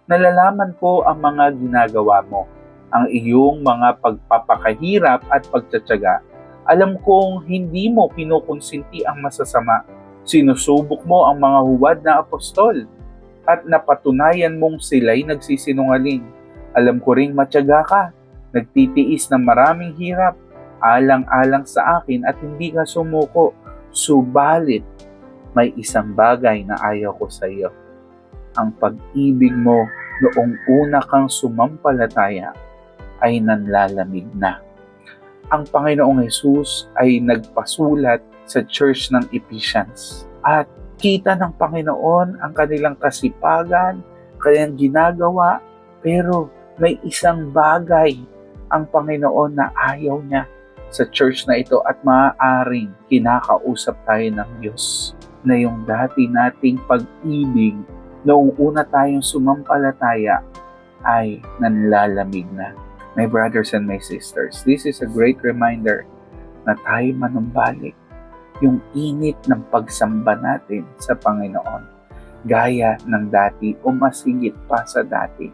Nalalaman ko ang mga ginagawa mo, ang iyong mga pagpapakahirap at pagtsatsaga. Alam kong hindi mo kinukonsinti ang masasama. Sinusubok mo ang mga huwad na apostol at napatunayan mong sila'y nagsisinungaling. Alam ko ring matyaga ka, nagtitiis ng maraming hirap, alang-alang sa akin at hindi ka sumuko. Subalit, may isang bagay na ayaw ko sa iyo. Ang pag-ibig mo noong una kang sumampalataya ay nanlalamig na. Ang Panginoong Hesus ay nagpasulat sa Church ng Ephesians at kita ng Panginoon ang kanilang kasipagan, kanilang ginagawa, pero may isang bagay ang Panginoon na ayaw niya sa church na ito at maaaring kinakausap tayo ng Diyos na yung dati nating pag-ibig noong una tayong sumampalataya ay nanlalamig na. My brothers and my sisters, this is a great reminder na tayo manumbalik yung init ng pagsamba natin sa Panginoon, gaya ng dati o mas higit pa sa dati.